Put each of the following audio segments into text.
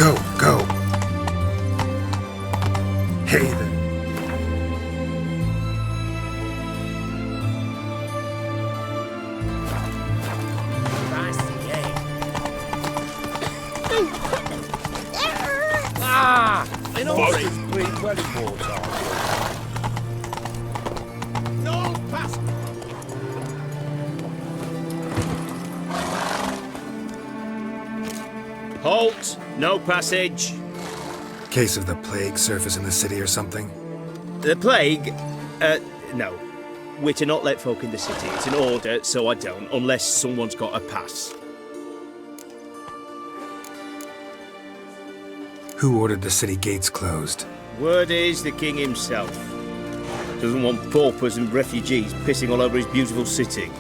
Go, go. Hey there. In all this green wedding water. No pass. Halt! No passage. Case of the plague surface in the city or something? The plague? No. We're to not let folk in the city. It's an order, so I don't, unless someone's got a pass. Who ordered the city gates closed? Word is the king himself. Doesn't want paupers and refugees pissing all over his beautiful city.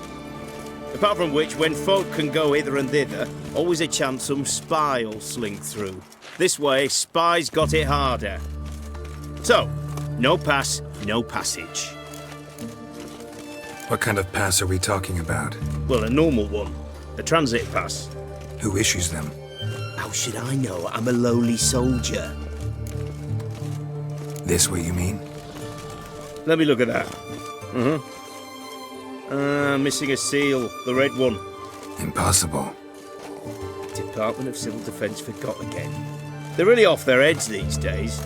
Apart from which, when folk can go hither and thither, always a chance some spy will slink through. This way, spies got it harder. So, no pass, no passage. What kind of pass are we talking about? Well, a normal one. A transit pass. Who issues them? How should I know? I'm a lowly soldier. This what you mean? Let me look at that. Missing a seal. The red one. Impossible. Department of Civil Defence forgot again. They're really off their heads these days.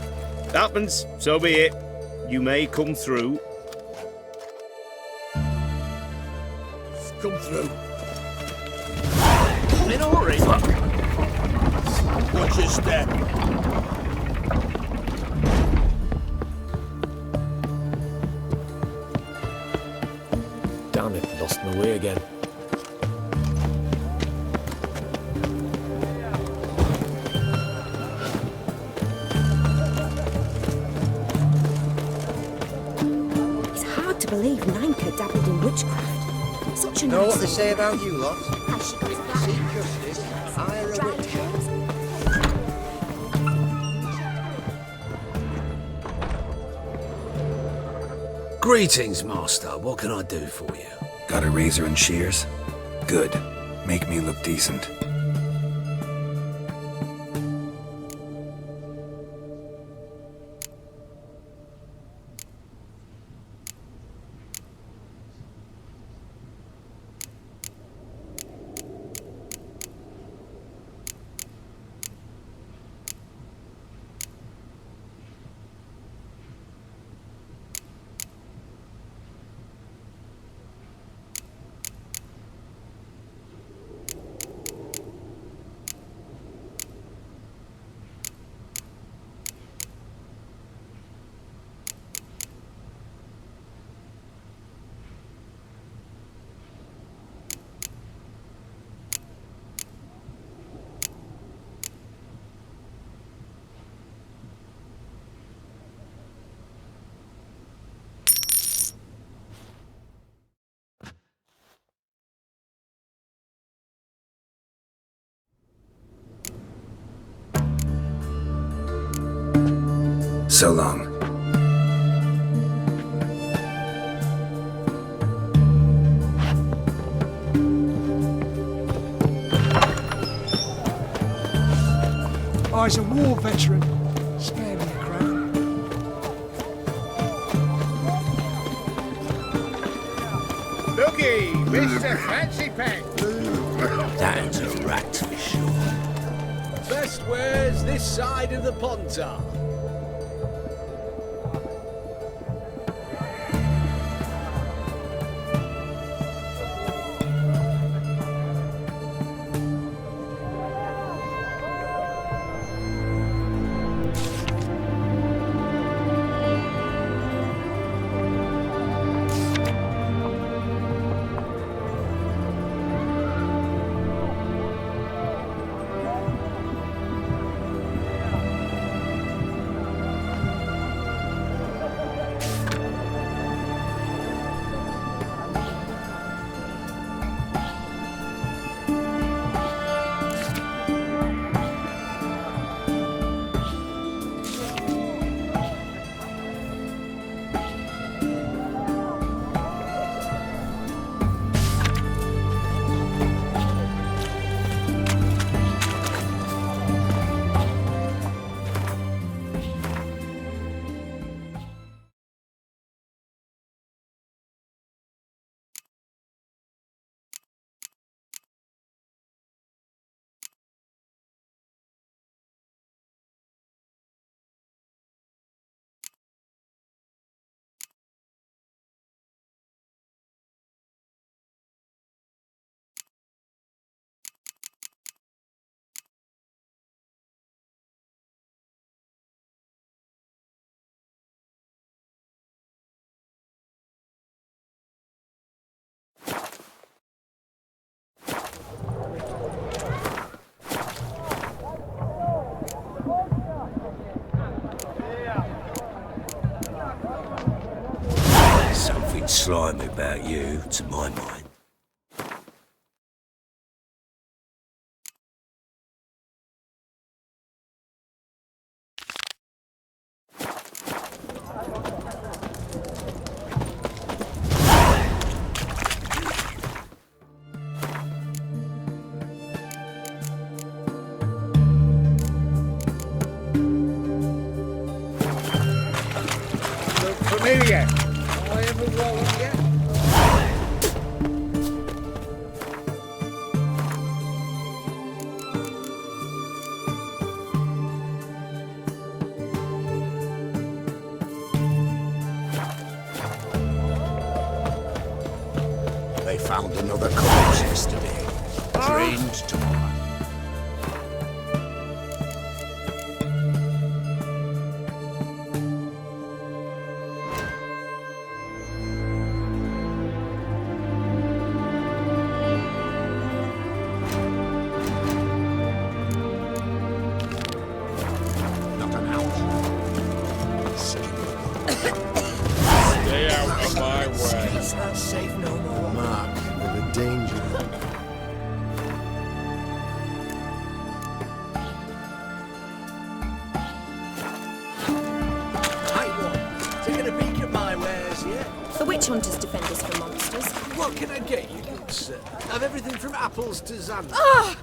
Happens, so be it. You may come through. Come through. In a hurry. Watch your step. Damn it, lost my way again. It's hard to believe Nanka dabbled in witchcraft. Such a Know nice what they say about you lot? Has she got If you that? seek justice, hire a witch. Greetings, master. What can I do for you? Got a razor and shears? Good. Make me look decent. So long. I's a war veteran. Spare me a crown. Looky, Mr. Fancy Pants. That's a rat for sure. Best wares this side of the pontar. slimy about you, to my mind. Familiar. I am a warrior. They found another corpse yesterday. Trained tomorrow. Not an ounce. Stay out of my way. It's not safe no more. Mark, with a danger. Hey, what? Taking a peek at my wares, yeah? The witch hunters defend us from monsters. What can I get you, good sir? Have everything from apples to xanthan.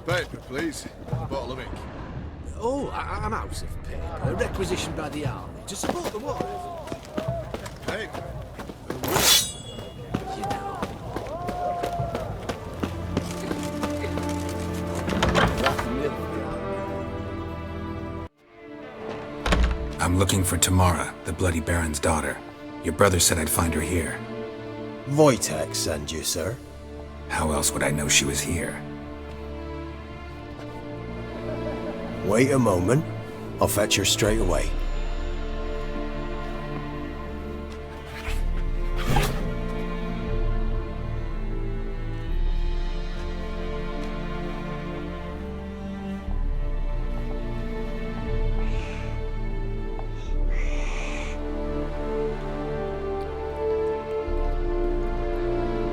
Paper, please. Bottle of ink. Oh, I'm out of paper. Requisitioned by the army to support the war. Paper. You know. I'm looking for Tamara, the Bloody Baron's daughter. Your brother said I'd find her here. Wojtek send you, sir. How else would I know she was here? Wait a moment. I'll fetch her straight away.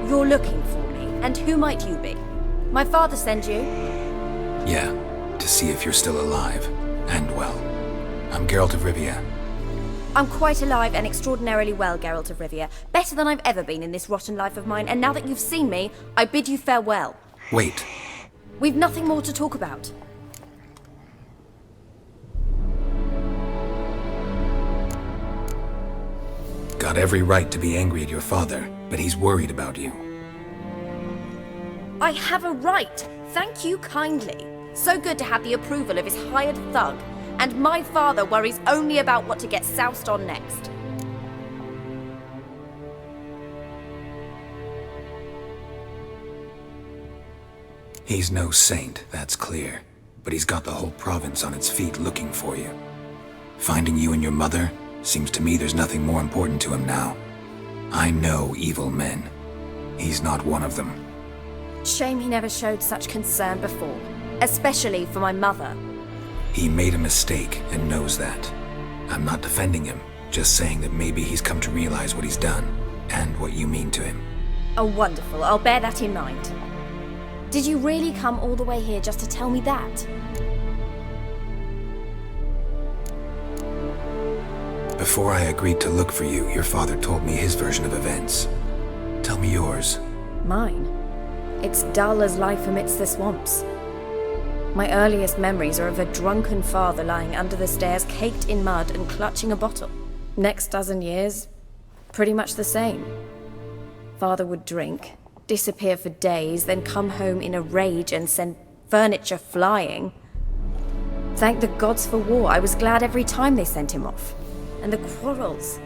You're looking for me, and who might you be? My father sent you? Yeah, to see if you're still alive. And well. I'm Geralt of Rivia. I'm quite alive and extraordinarily well, Geralt of Rivia. Better than I've ever been in this rotten life of mine, and now that you've seen me, I bid you farewell. Wait. We've nothing more to talk about. Got every right to be angry at your father, but he's worried about you. I have a right. Thank you kindly. So good to have the approval of his hired thug. And my father worries only about what to get soused on next. He's no saint, that's clear. But he's got the whole province on its feet looking for you. Finding you and your mother? Seems to me there's nothing more important to him now. I know evil men. He's not one of them. Shame he never showed such concern before. Especially for my mother. He made a mistake and knows that. I'm not defending him, just saying that maybe he's come to realize what he's done, and what you mean to him. Oh, wonderful. I'll bear that in mind. Did you really come all the way here just to tell me that? Before I agreed to look for you, your father told me his version of events. Tell me yours. Mine? It's dull as life amidst the swamps. My earliest memories are of a drunken father lying under the stairs, caked in mud and clutching a bottle. Next dozen years, pretty much the same. Father would drink, disappear for days, then come home in a rage and send furniture flying. Thank the gods for war. I was glad every time they sent him off. And the quarrels.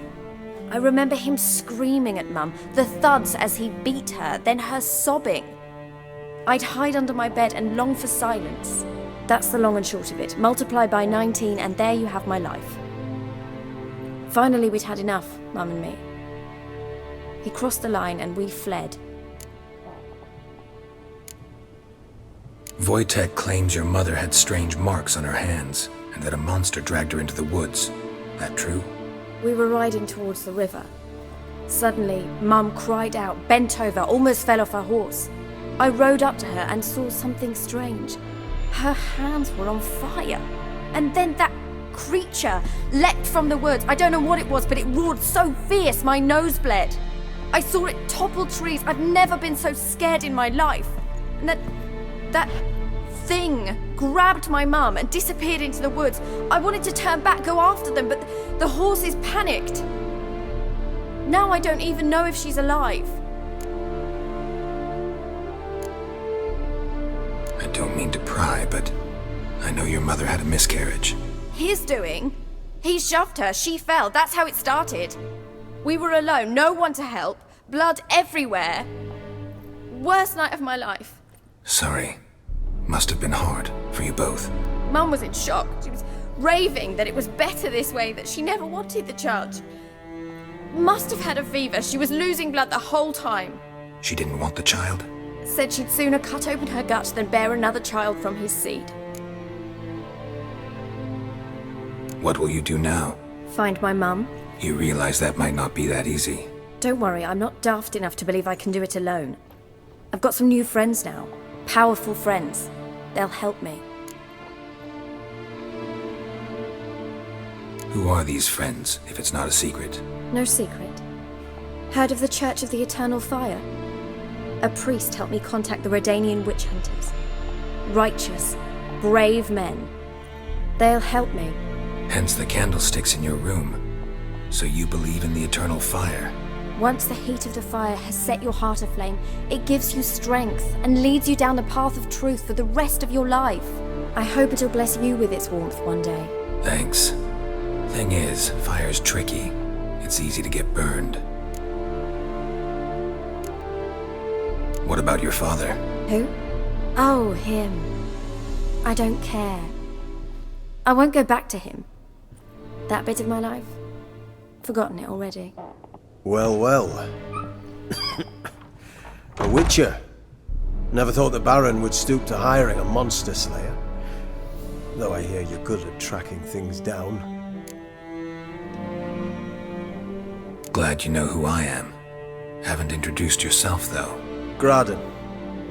I remember him screaming at Mum, the thuds as he beat her, then her sobbing. I'd hide under my bed and long for silence. That's the long and short of it. Multiply by 19 and there you have my life. Finally, we'd had enough, Mum and me. He crossed the line and we fled. Wojtek claims your mother had strange marks on her hands, and that a monster dragged her into the woods. That true? We were riding towards the river. Suddenly, Mum cried out, bent over, almost fell off her horse. I rode up to her and saw something strange. Her hands were on fire. And then that creature leapt from the woods. I don't know what it was, but it roared so fierce my nose bled. I saw it topple trees. I've never been so scared in my life. And that thing grabbed my mum and disappeared into the woods. I wanted to turn back, go after them, but the horses panicked. Now I don't even know if she's alive. I don't mean to pry, but I know your mother had a miscarriage. His doing? He shoved her, she fell, that's how it started. We were alone, no one to help, blood everywhere. Worst night of my life. Sorry. Must have been hard for you both. Mum was in shock. She was raving that it was better this way, that she never wanted the child. She must have had a fever. She was losing blood the whole time. She didn't want the child? Said she'd sooner cut open her gut than bear another child from his seed. What will you do now? Find my mum. You realize that might not be that easy. Don't worry, I'm not daft enough to believe I can do it alone. I've got some new friends now. Powerful friends. They'll help me. Who are these friends, if it's not a secret? No secret. Heard of the Church of the Eternal Fire? A priest helped me contact the Redanian witch hunters. Righteous, brave men. They'll help me. Hence the candlesticks in your room. So you believe in the eternal fire? Once the heat of the fire has set your heart aflame, it gives you strength and leads you down the path of truth for the rest of your life. I hope it'll bless you with its warmth one day. Thanks. Thing is, fire's tricky. It's easy to get burned. What about your father? Who? Oh, him. I don't care. I won't go back to him. That bit of my life? Forgotten it already. Well, well. A witcher. Never thought the Baron would stoop to hiring a monster slayer. Though I hear you're good at tracking things down. Glad you know who I am. Haven't introduced yourself, though. Graden,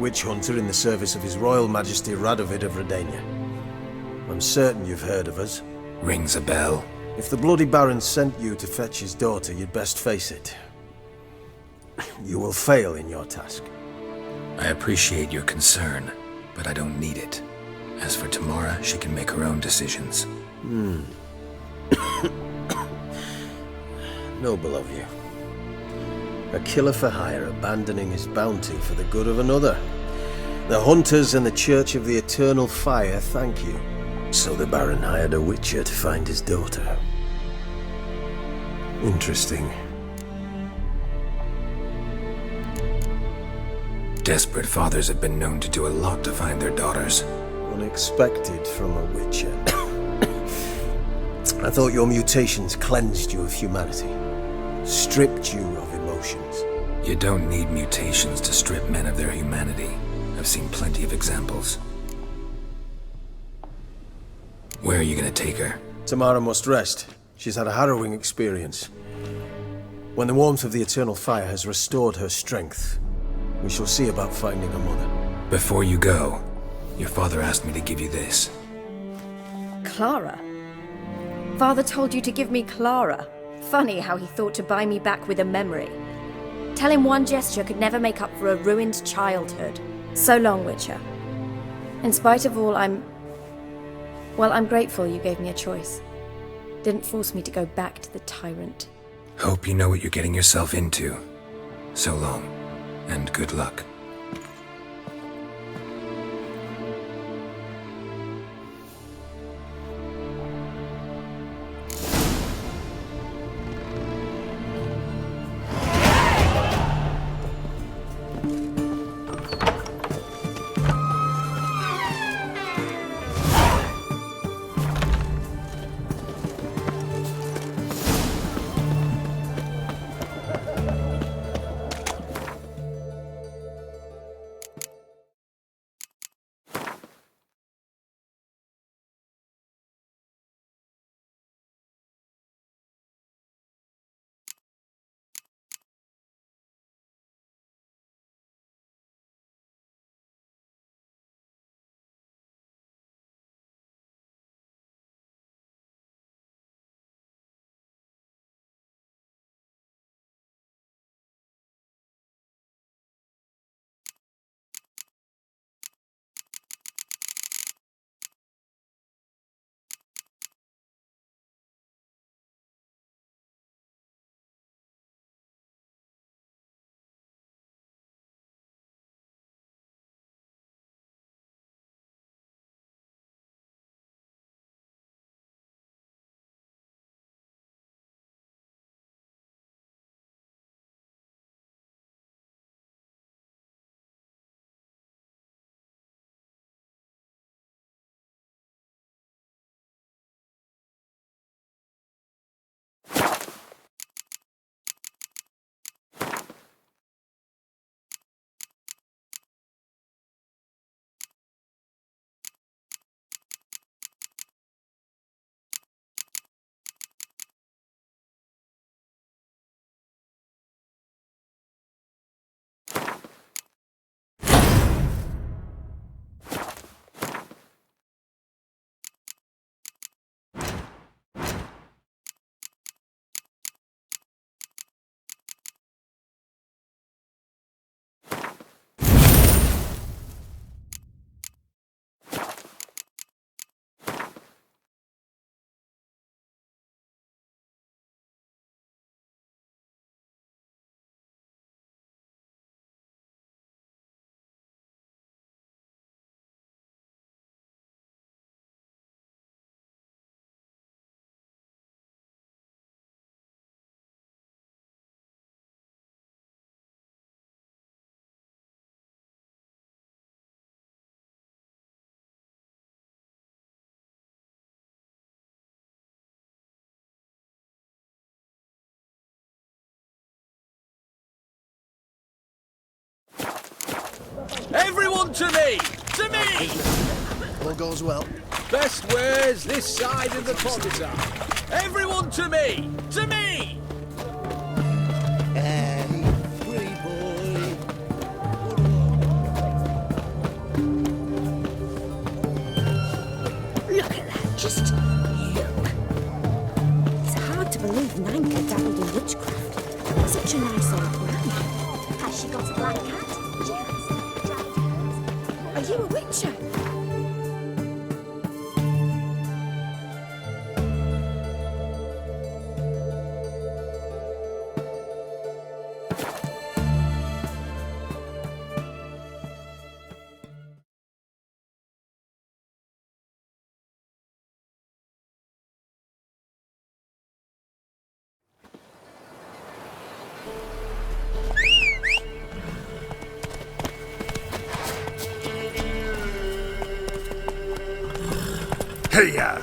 witch hunter in the service of His Royal Majesty Radovid of Redania. I'm certain you've heard of us. Rings a bell. If the bloody Baron sent you to fetch his daughter, you'd best face it. You will fail in your task. I appreciate your concern, but I don't need it. As for Tamara, she can make her own decisions. Noble of you. A killer for hire abandoning his bounty for the good of another. The hunters and the Church of the Eternal Fire thank you. So the Baron hired a witcher to find his daughter. Interesting. Desperate fathers have been known to do a lot to find their daughters. Unexpected from a witcher. I thought your mutations cleansed you of humanity. Stripped you of emotions. You don't need mutations to strip men of their humanity. I've seen plenty of examples. Where are you gonna take her? Tamara must rest. She's had a harrowing experience. When the warmth of the Eternal Fire has restored her strength, we shall see about finding her mother. Before you go, your father asked me to give you this. Clara? Father told you to give me Clara. Funny how he thought to buy me back with a memory. Tell him one gesture could never make up for a ruined childhood. So long, Witcher. In spite of all, I'm grateful you gave me a choice. Didn't force me to go back to the tyrant. Hope you know what you're getting yourself into. So long, and good luck. Everyone to me! To me! All goes well. Best ways this side of the potter. Everyone to me! To me! Hey, pretty boy. Look at that, just look. It's hard to believe Nanka dabbled in witchcraft. Such a nice old man. Has she got a black cat? Are you a witcher? Hey-ya!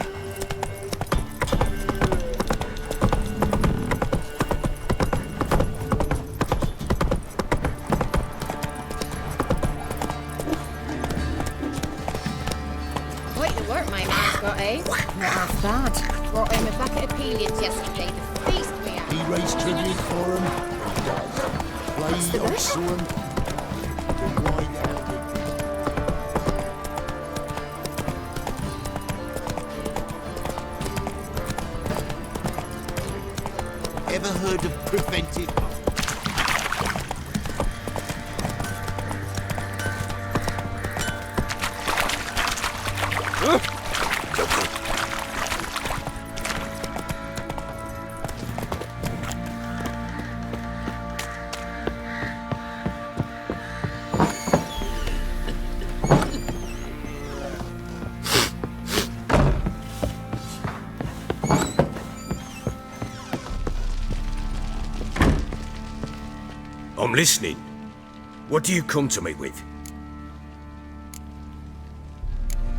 Quite the work my man's got, eh? Not half bad. Brought him a bucket of peelings yesterday to feast me out. He raised tribute for him. What's the rush? Ever heard of preventive? I'm listening. What do you come to me with?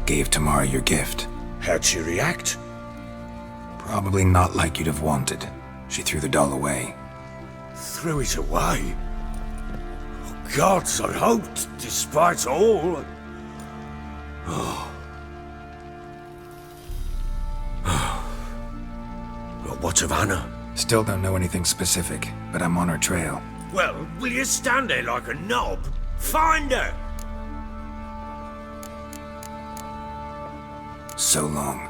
Gave Tamara your gift. How'd she react? Probably not like you'd have wanted. She threw the doll away. Threw it away? Oh, gods, I hoped, despite all... Oh. Well, what of Anna? Still don't know anything specific, but I'm on her trail. Well, will you stand there like a knob? Find her! So long.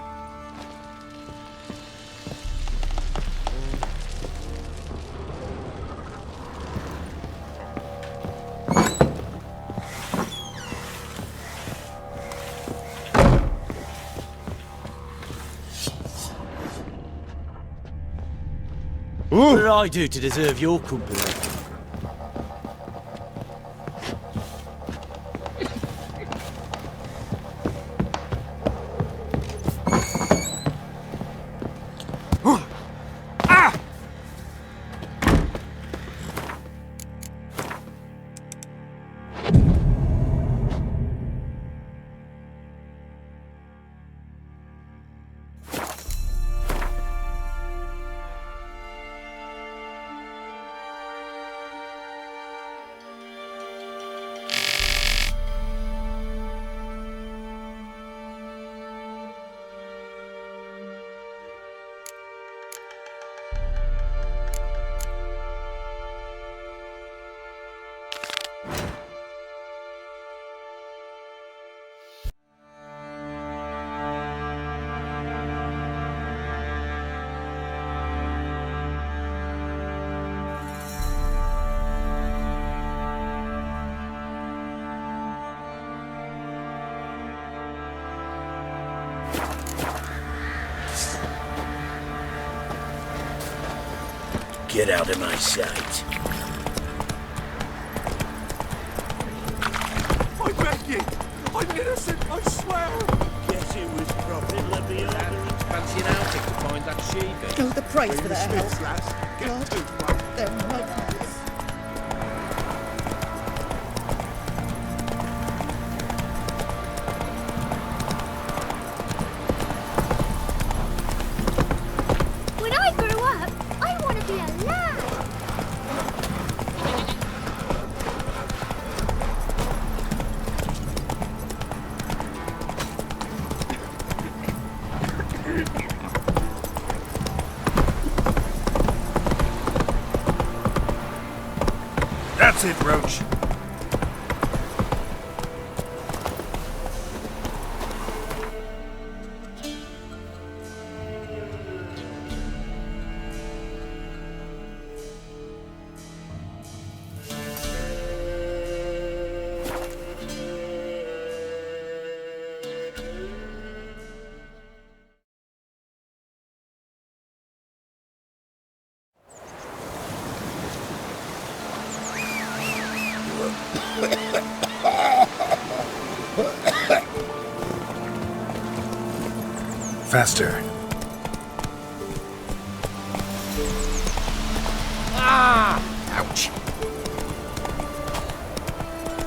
What did I do to deserve your company? Get out of my sight. I beg you! I'm innocent, I swear! Guess it was profit, let me alone. Fancy an outing to find that she-bitch. Oh, the price for their help. Lass. Get God, to it. they're nightmares. When I grow up, I want to be a lad. That's it, Roach. Faster. Ah! Ouch.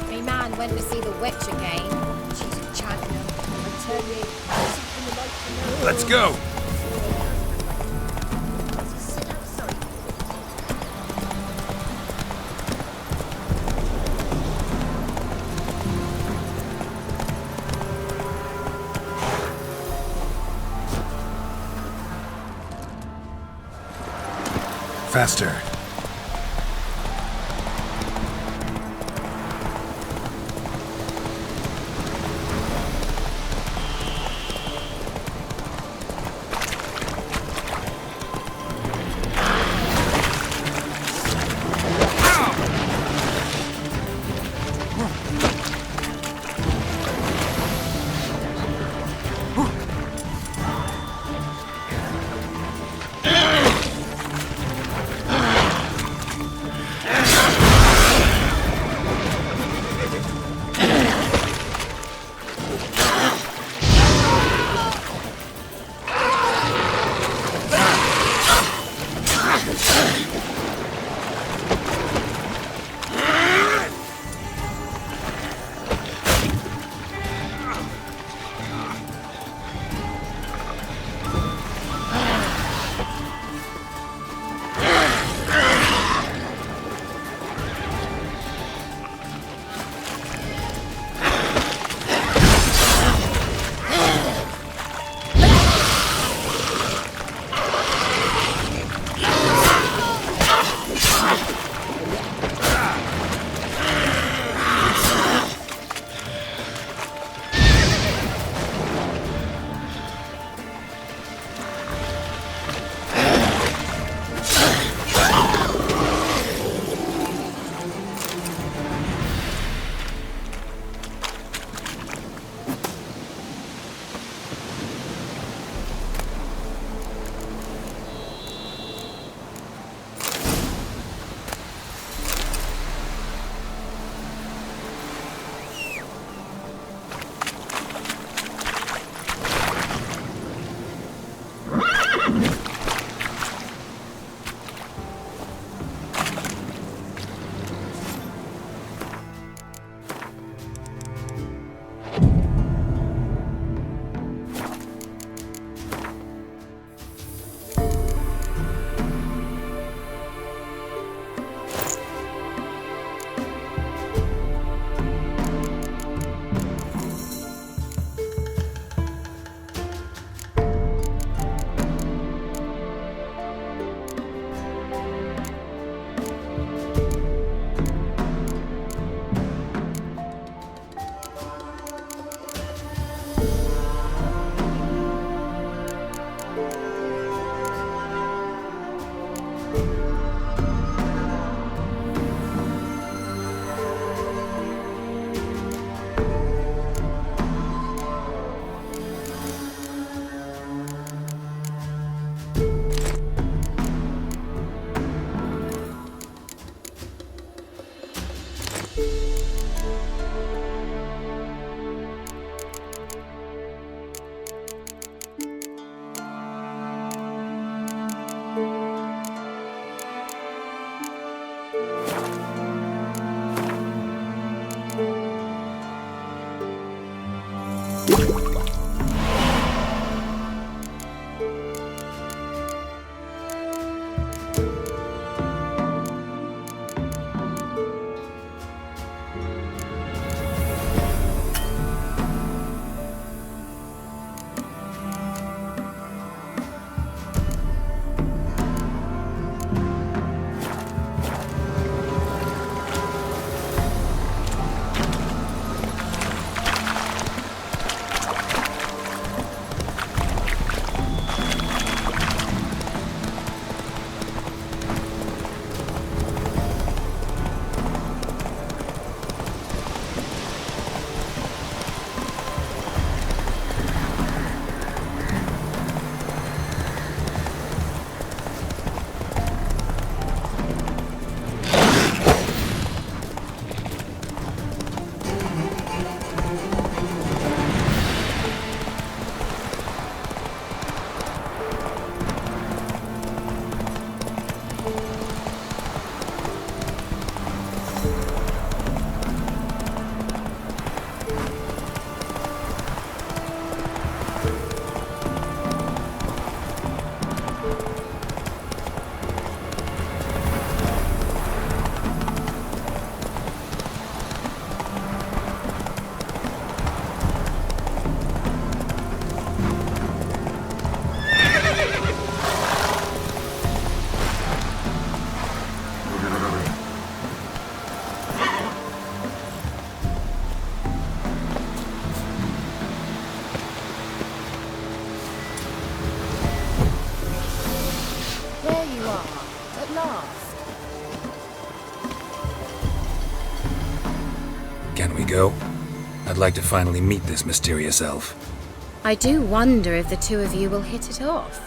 Me man went to see the witch again. She's a champion. I tell you, something the like to know. Let's go. Faster. last. Can we go? I'd like to finally meet this mysterious elf. I do wonder if the two of you will hit it off.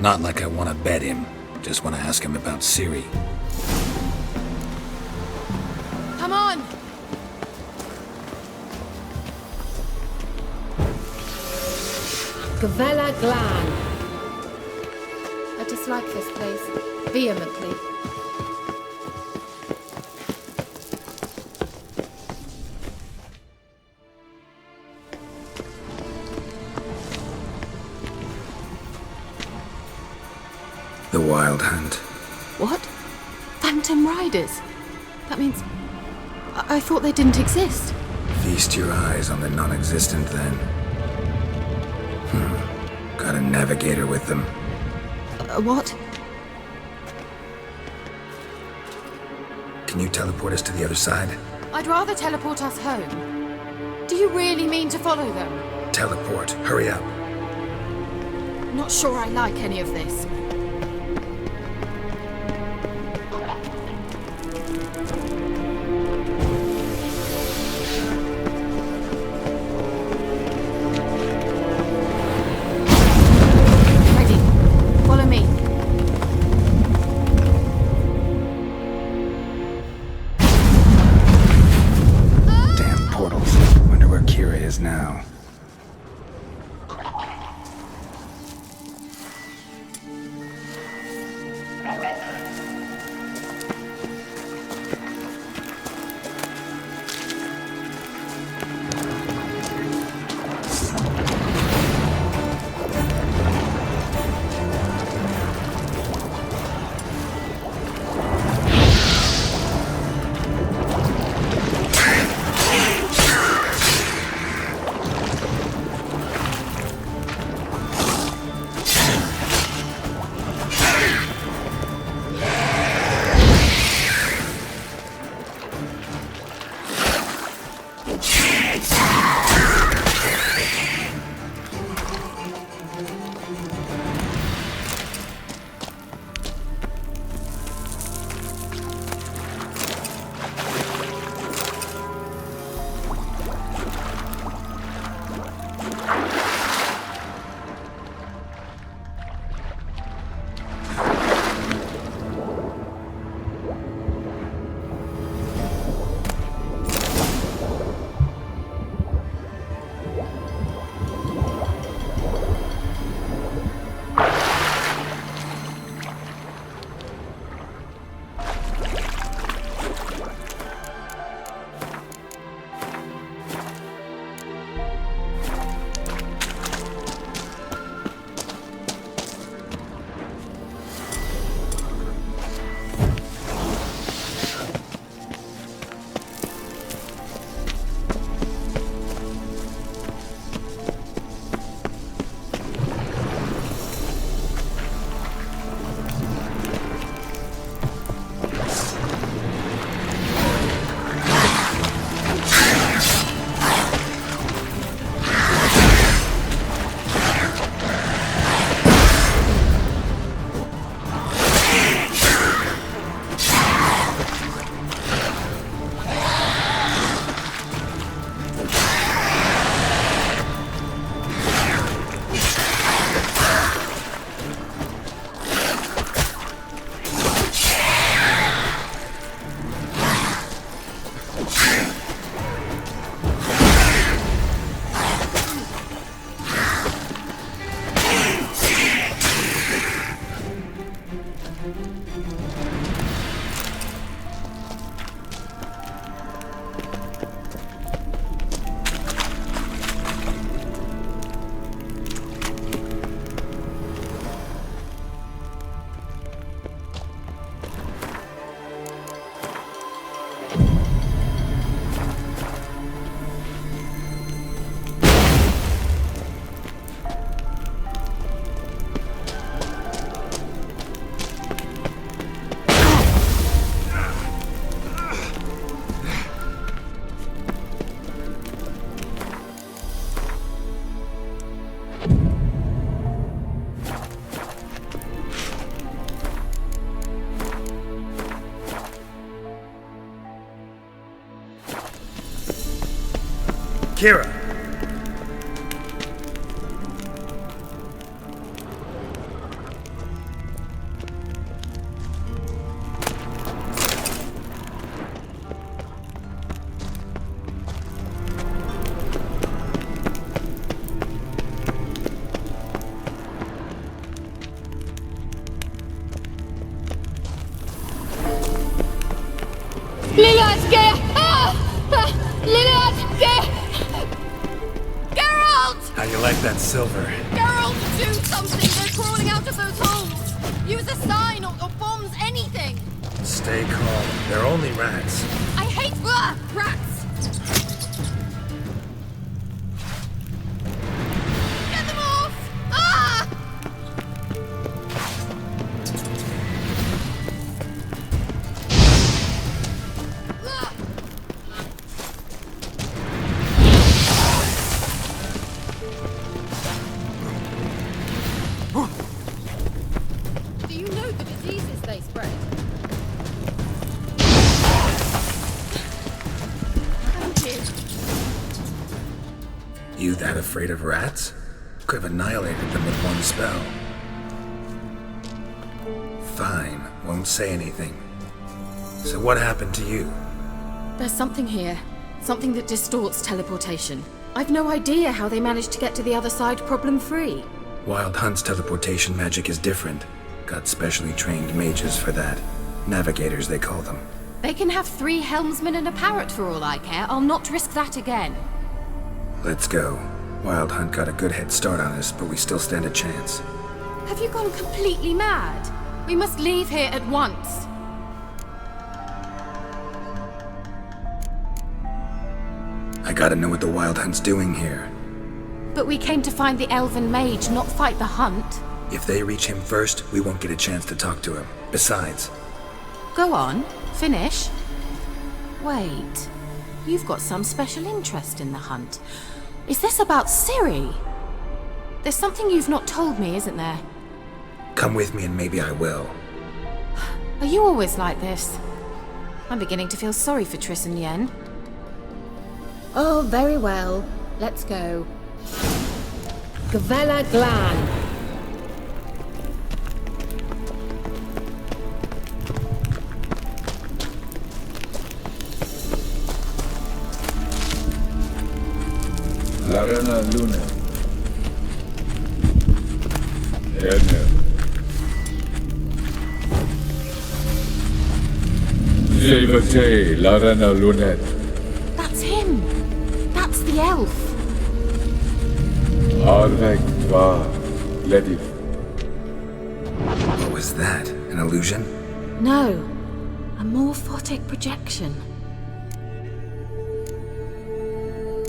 Not like I want to bet him. Just want to ask him about Ciri. Come on! Gavella Glan. I dislike this place vehemently. The Wild Hunt. What? Phantom Riders? That means... I thought they didn't exist. Feast your eyes on the non-existent, then. Got a navigator with them. What? Can you teleport us to the other side? I'd rather teleport us home. Do you really mean to follow them? Teleport. Hurry up. Not sure I like any of this. Now. Kira! How you like that silver? Geralt, do something! They're crawling out of those holes! Use a sign or bombs, anything! Stay calm. They're only rats. I hate rats! Get them off! Ah! Do you know the diseases they spread? Thank you. You that afraid of rats? Could have annihilated them with one spell. Fine, won't say anything. So what happened to you? There's something here. Something that distorts teleportation. I've no idea how they managed to get to the other side problem-free. Wild Hunt's teleportation magic is different. Got specially trained mages for that. Navigators, they call them. They can have 3 helmsmen and a parrot for all I care. I'll not risk that again. Let's go. Wild Hunt got a good head start on us, but we still stand a chance. Have you gone completely mad? We must leave here at once. I gotta know what the Wild Hunt's doing here. But we came to find the elven mage, not fight the hunt. If they reach him first, we won't get a chance to talk to him. Besides... Go on, finish. Wait, you've got some special interest in the hunt. Is this about Ciri? There's something you've not told me, isn't there? Come with me and maybe I will. Are you always like this? I'm beginning to feel sorry for Triss and Yen. Oh, very well. Let's go. Gavella Glan. Larana Luna. Erne. Silvate Larana Lunet. That's him! That's the elf! Arvek Tva Ledif. What was that? An illusion? No, a morphotic projection.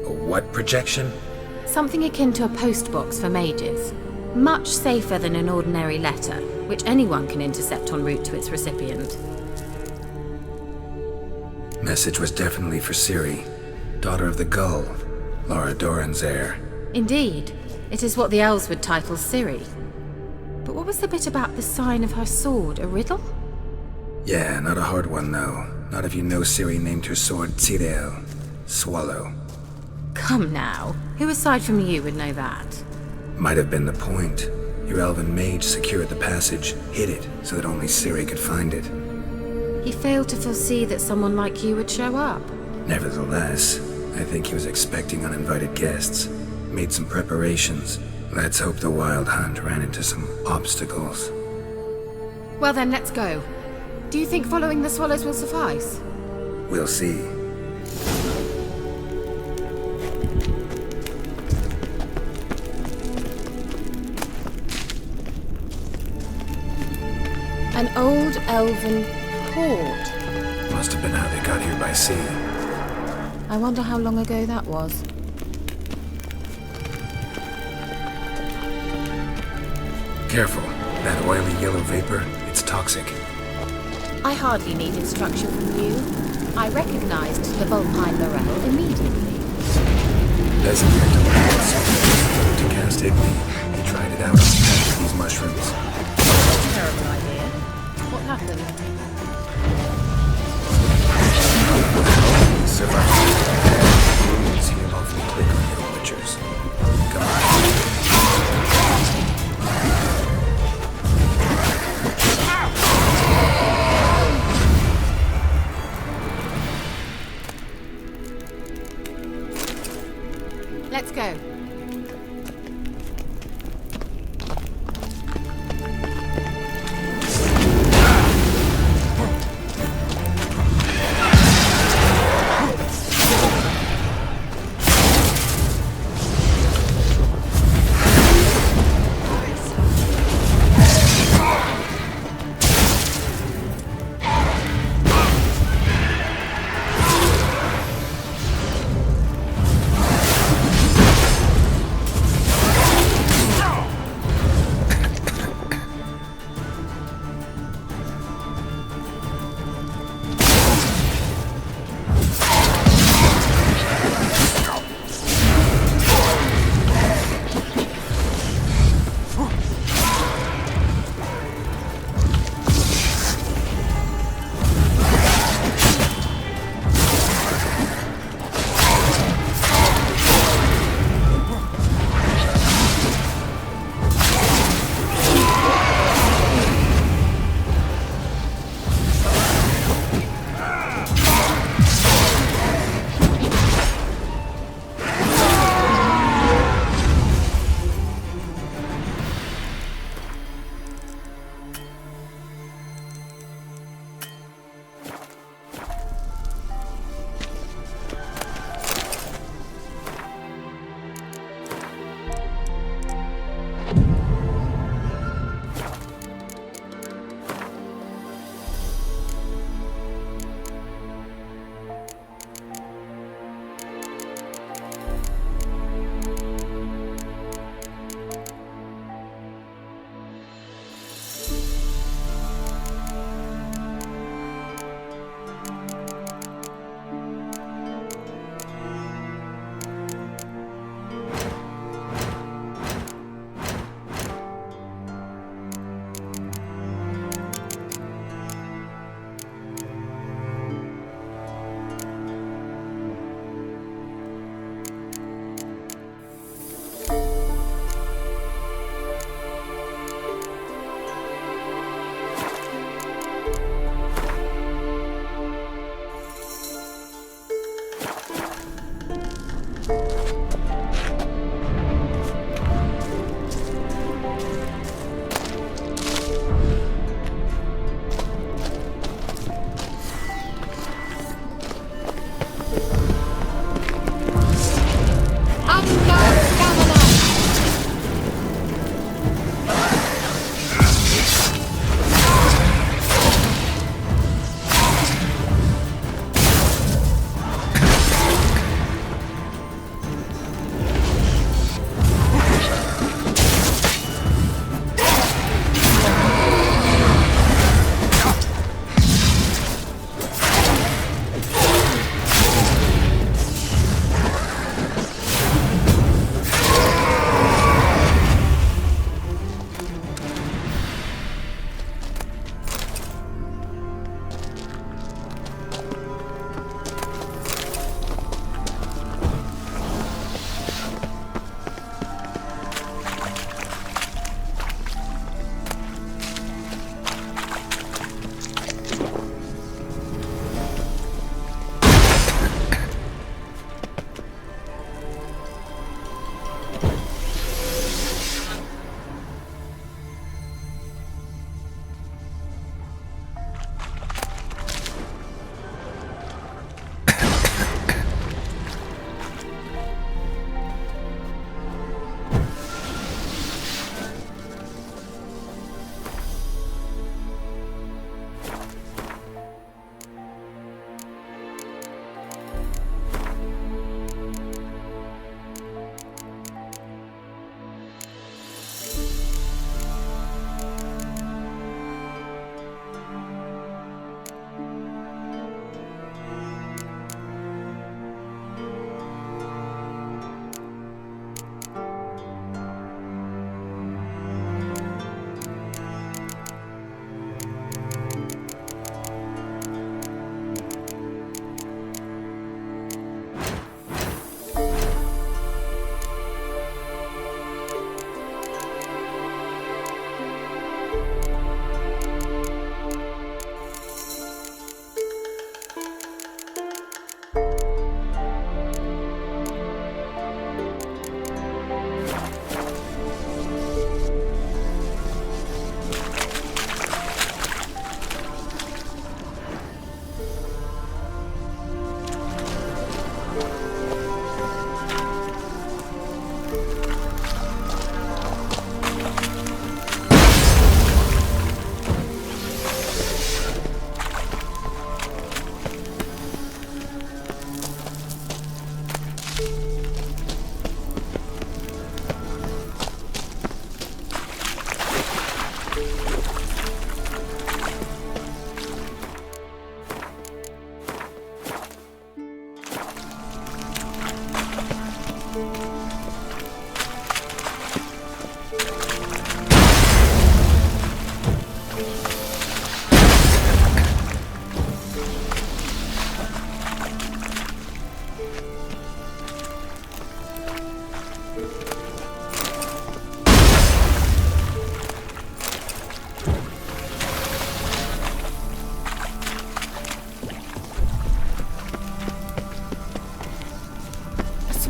A what projection? Something akin to a postbox for mages. Much safer than an ordinary letter, which anyone can intercept en route to its recipient. Message was definitely for Ciri, daughter of the Gull, Lara Doran's heir. Indeed, it is what the elves would title Ciri. But what was the bit about the sign of her sword, a riddle? Yeah, not a hard one though. Not if you know Ciri named her sword Tsirel, swallow. Come now, who aside from you would know that? Might have been the point. Your elven mage secured the passage, hid it, so that only Ciri could find it. He failed to foresee that someone like you would show up. Nevertheless, I think he was expecting uninvited guests. Made some preparations. Let's hope the Wild Hunt ran into some obstacles. Well then, let's go. Do you think following the swallows will suffice? We'll see. An old elven port. Must have been how they got here by sea. I wonder how long ago that was. Careful. That oily yellow vapor, it's toxic. I hardly need instruction from you. I recognized the Vulpine Morel immediately. Designate to cast Igni. He tried it out on these mushrooms. Terrible idea. What happened? Survived. Wounds heal awfully quickly. Let's go.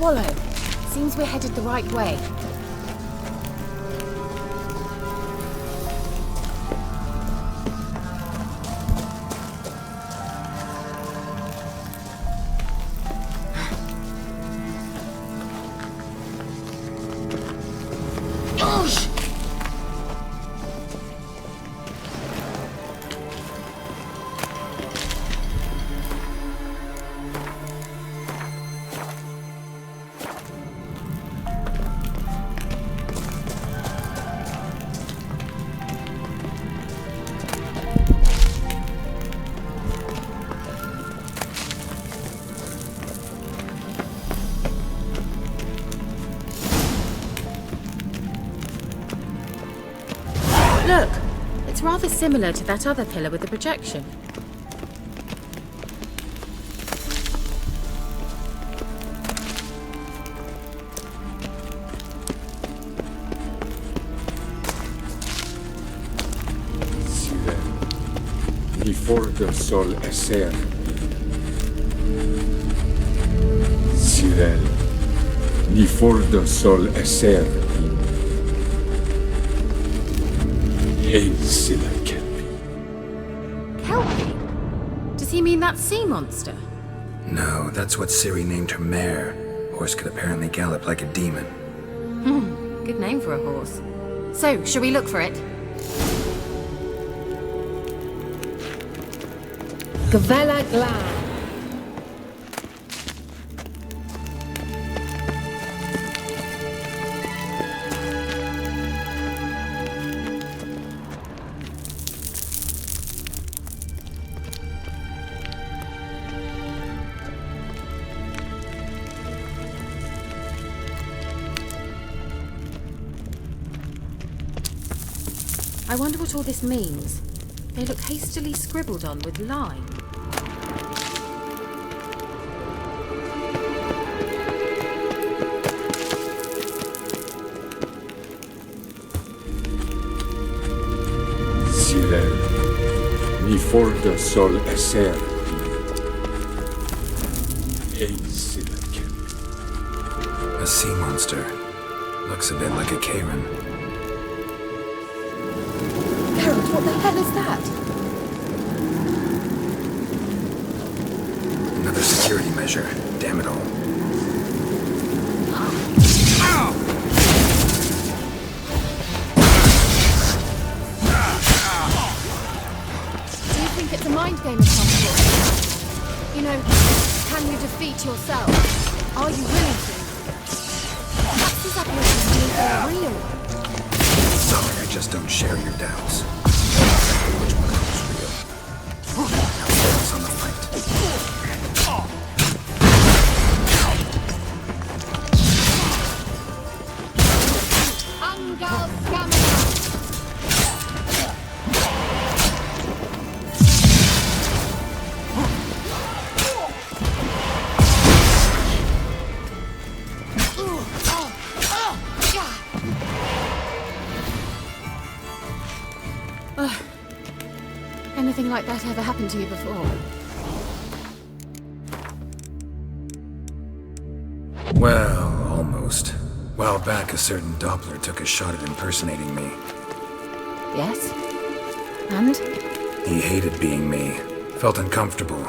swallow. Seems we're headed the right way. Look, it's rather similar to that other pillar with the projection. Ni fordo sol esser. Sirel. Ni fordo sol esser. Hail silla kelpie. Kelpie? Does he mean that sea monster? No, that's what Ciri named her mare. Horse could apparently gallop like a demon. Good name for a horse. So, shall we look for it? Gavella glad. I wonder what all this means. They look hastily scribbled on with lime. Sirel. Ni fordo sol esser. Hail silla kelpie. A sea monster. Looks a bit like a Karen. Harold, what the hell is that? Another security measure. Damn it all. Do you think it's a mind game of some sort? You know, can you defeat yourself? Are you willing to? Perhaps these apparitions are real. Sorry, I just don't share your doubts. Which one is real? Now focus on the fight. Angal Gamma! Anything like that ever happened to you before? Well, almost. While back, a certain Doppler took a shot at impersonating me. Yes? And? He hated being me. Felt uncomfortable.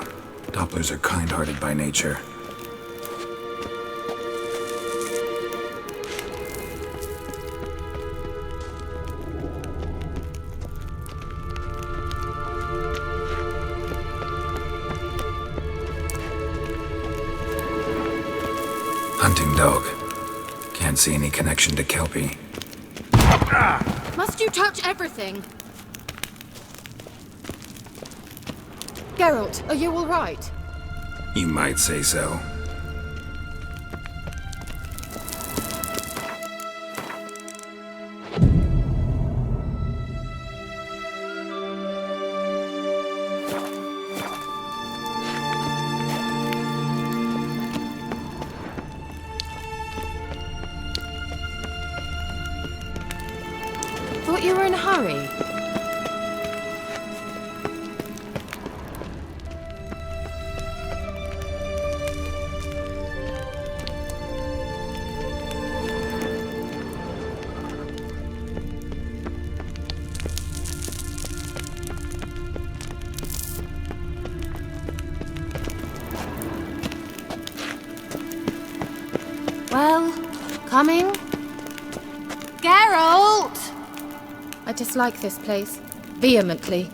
Dopplers are kind-hearted by nature. Hunting dog. Can't see any connection to Kelpie. Must you touch everything? Geralt, are you all right? You might say so. Thought you were in a hurry. coming? Geralt! I dislike this place. Vehemently.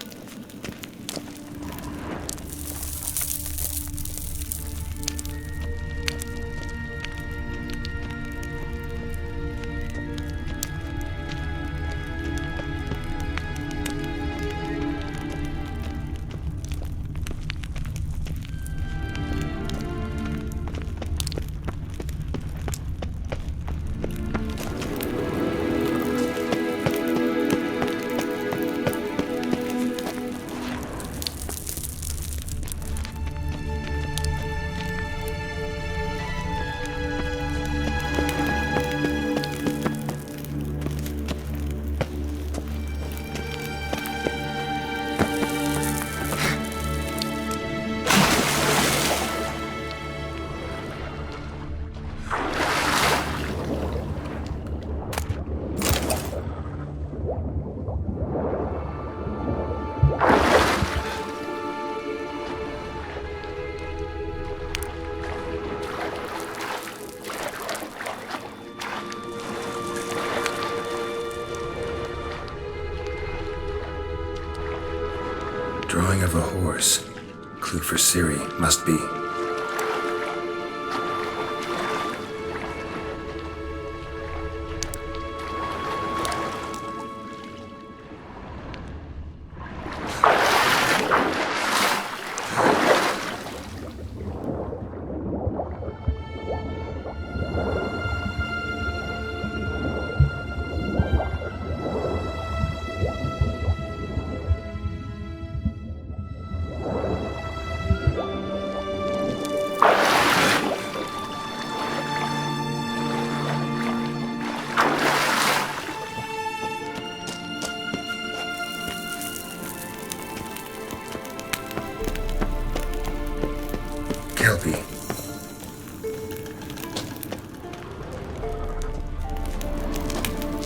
Drawing of a horse. Clue for Ciri, must be.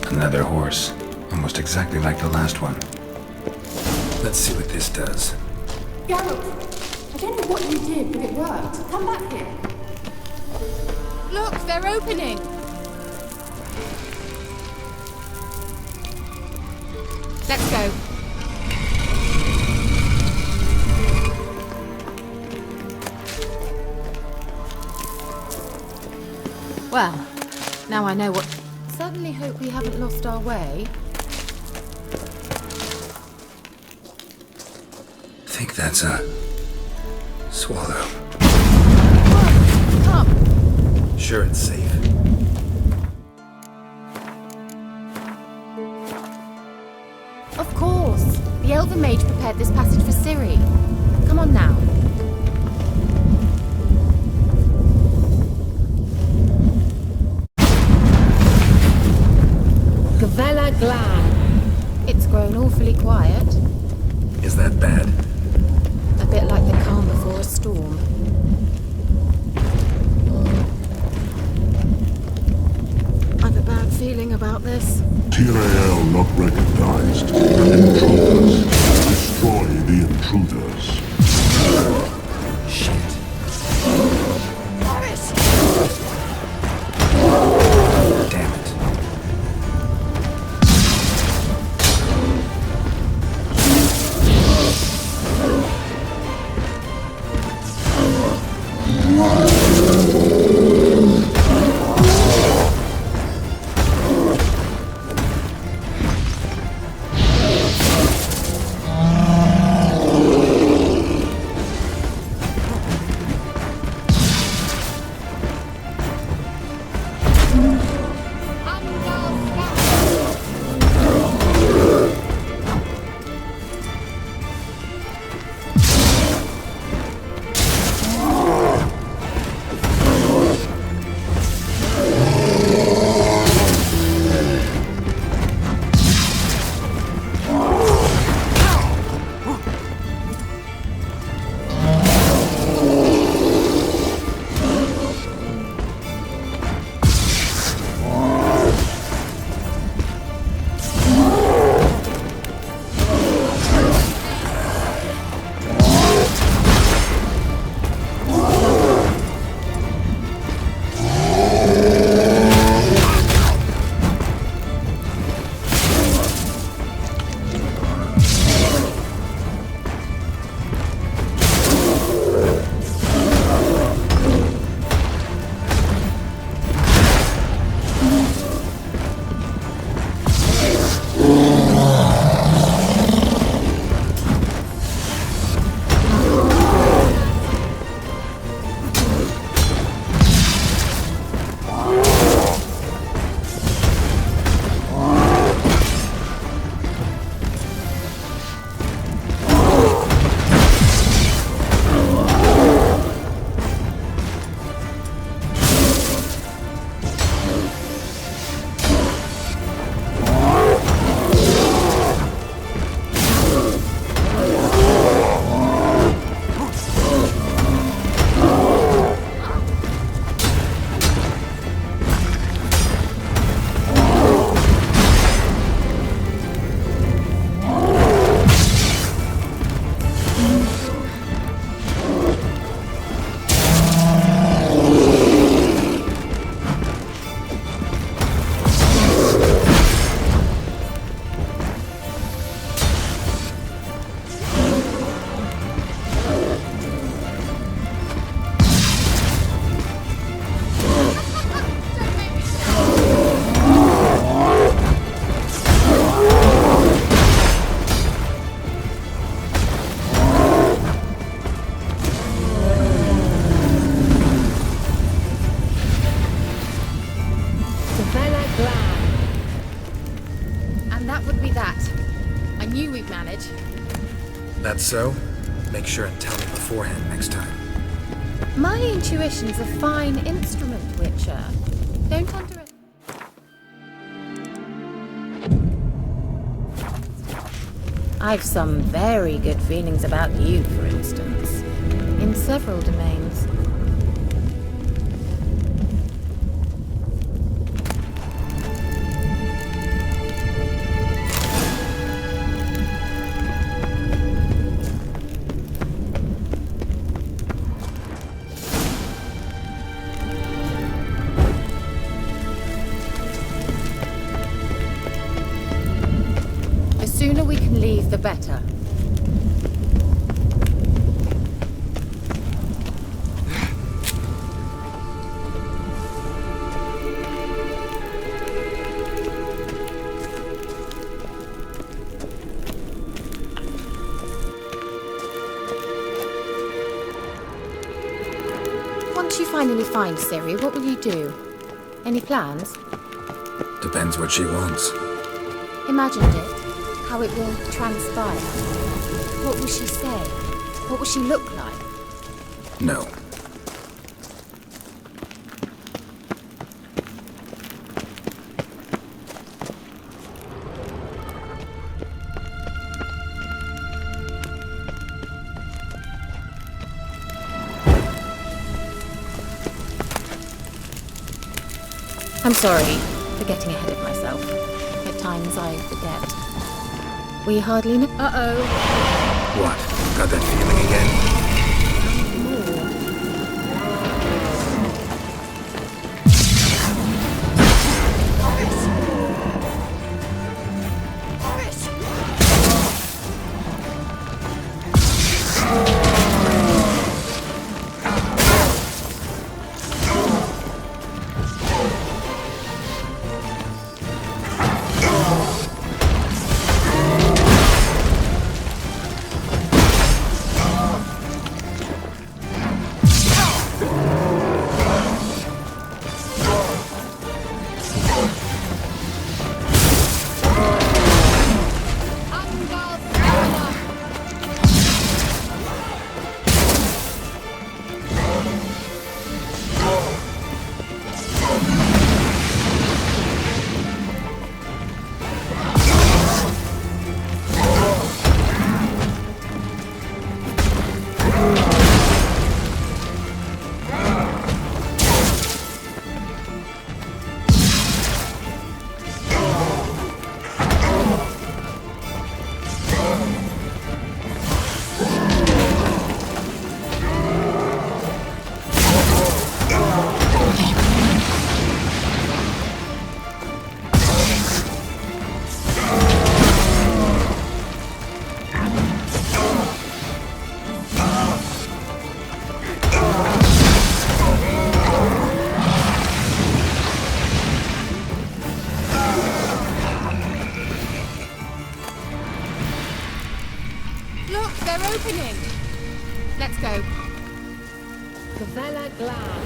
Another horse, almost exactly like the last one. Let's see what this does. Geralt, I don't know what you did, but it worked. Come back here. Look, they're opening. Let's go. Well, now I know what... Certainly hope we haven't lost our way. I think that's a... swallow. Whoa, come. Sure it's safe. Of course. The Elven Mage prepared this passage for Ciri. Come on now. Gavella Glad. It's grown awfully quiet. Is that bad? A bit like the calm before a storm. I've a bad feeling about this. Tyrael not recognized. Intruders. Destroy the intruders. Shit. Damn it. That would be that. I knew we'd manage. That's so? Make sure and tell me beforehand next time. My intuition's a fine instrument, Witcher. Don't underestimate. I've some very good feelings about you, for instance. In several domains. The sooner we can leave, the better. Once you finally find Ciri, what will you do? Any plans? Depends what she wants. Imagined it. How it will transpire. What will she say? What will she look like? No. I'm sorry for getting ahead of myself. At times I forget. We hardly know. Uh-oh. What? Got that feeling again? Opening. Let's go. Kvela glad.